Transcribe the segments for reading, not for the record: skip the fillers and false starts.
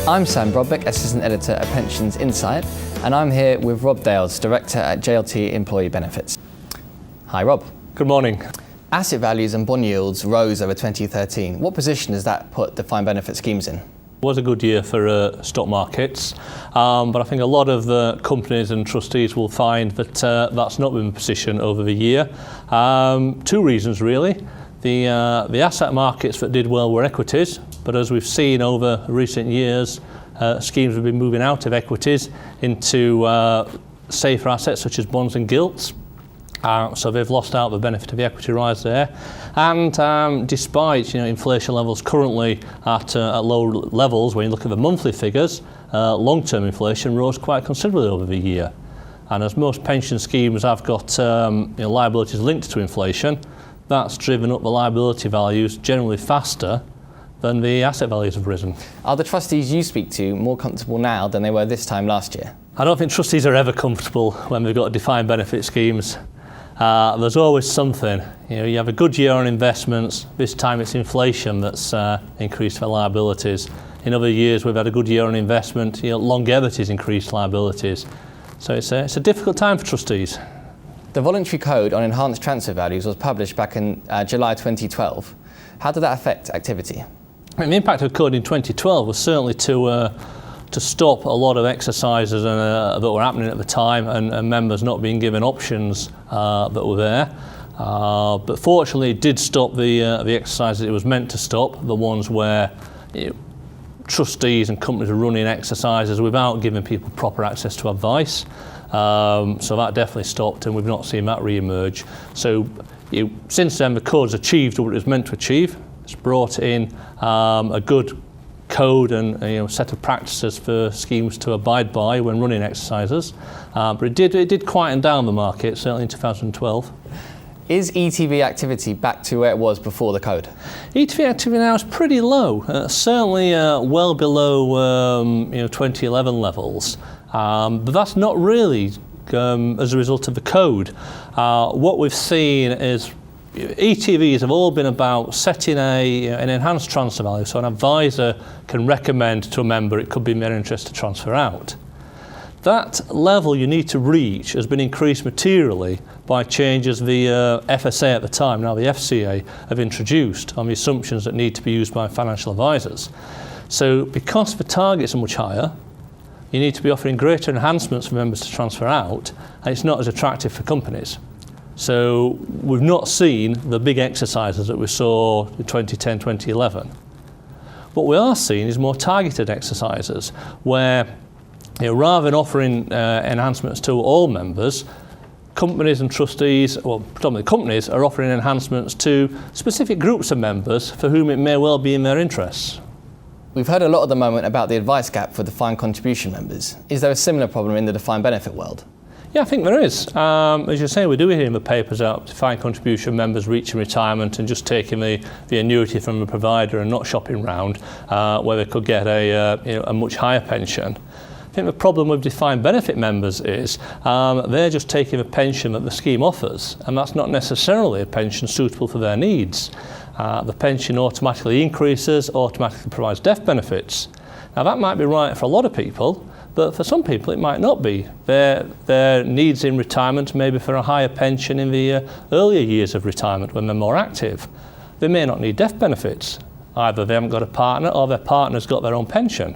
I'm Sam Brodbeck, Assistant Editor at Pensions Insight, and I'm here with Rob Dales, Director at JLT Employee Benefits. Hi Rob. Good morning. Asset values and bond yields rose over 2013. What position does that put defined benefit schemes in? It was a good year for stock markets, but I think a lot of the companies and trustees will find that that's not been the position over the year. Two reasons really. The asset markets that did well were equities, but as we've seen over recent years, schemes have been moving out of equities into safer assets such as bonds and gilts. So they've lost out the benefit of the equity rise there. And despite inflation levels currently at low levels, when you look at the monthly figures, long-term inflation rose quite considerably over the year. And as most pension schemes have got liabilities linked to inflation, that's driven up the liability values generally faster than the asset values have risen. Are the trustees you speak to more comfortable now than they were this time last year? I don't think trustees are ever comfortable when they've got defined benefit schemes. There's always something. You have a good year on investments. This time it's inflation that's increased the liabilities. In other years we've had a good year on investment. Longevity's increased liabilities. So it's a difficult time for trustees. The voluntary code on enhanced transfer values was published back in July 2012. How did that affect activity? The impact of the code in 2012 was certainly to stop a lot of exercises that were happening at the time and members not being given options that were there. But fortunately it did stop the exercises it was meant to stop, the ones where trustees and companies are running exercises without giving people proper access to advice. So that definitely stopped and we've not seen that re-emerge. So since then the code's achieved what it was meant to achieve. It's brought in a good code and set of practices for schemes to abide by when running exercises. But it did quieten down the market, certainly in 2012. Is ETV activity back to where it was before the code? ETV activity now is pretty low, certainly well below 2011 levels. But that's not really as a result of the code. What we've seen is ETVs have all been about setting an enhanced transfer value, so an advisor can recommend to a member it could be in their interest to transfer out. That level you need to reach has been increased materially by changes the FSA at the time, now the FCA, have introduced on the assumptions that need to be used by financial advisors. So because the targets are much higher, you need to be offering greater enhancements for members to transfer out, and it's not as attractive for companies. So we've not seen the big exercises that we saw in 2010, 2011. What we are seeing is more targeted exercises where rather than offering enhancements to all members, companies and trustees, well predominantly companies, are offering enhancements to specific groups of members for whom it may well be in their interests. We've heard a lot at the moment about the advice gap for defined contribution members. Is there a similar problem in the defined benefit world? Yeah, I think there is. As you say, we do hear in the papers about defined contribution members reaching retirement and just taking the annuity from the provider and not shopping round where they could get a much higher pension. I think the problem with defined benefit members is they're just taking a pension that the scheme offers, and that's not necessarily a pension suitable for their needs. The pension automatically increases, automatically provides death benefits. Now that might be right for a lot of people, but for some people it might not be. Their needs in retirement may be for a higher pension in the earlier years of retirement when they're more active. They may not need death benefits. Either they haven't got a partner or their partner's got their own pension.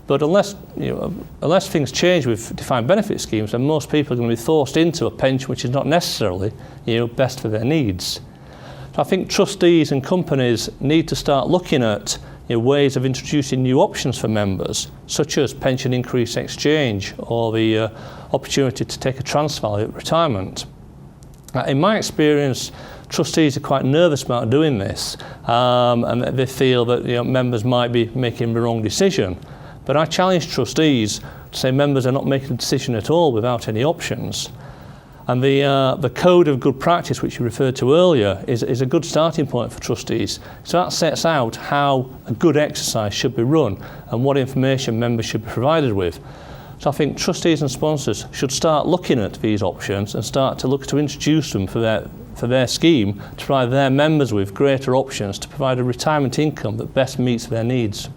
But unless things change with defined benefit schemes, then most people are going to be forced into a pension which is not necessarily best for their needs. So I think trustees and companies need to start looking at ways of introducing new options for members, such as pension increase exchange or the opportunity to take a transfer value at retirement. In my experience, trustees are quite nervous about doing this, and they feel that members might be making the wrong decision. But I challenge trustees to say members are not making a decision at all without any options. And the code of good practice, which you referred to earlier, is a good starting point for trustees. So that sets out how a good exercise should be run and what information members should be provided with. So I think trustees and sponsors should start looking at these options and start to look to introduce them for their scheme to provide their members with greater options to provide a retirement income that best meets their needs.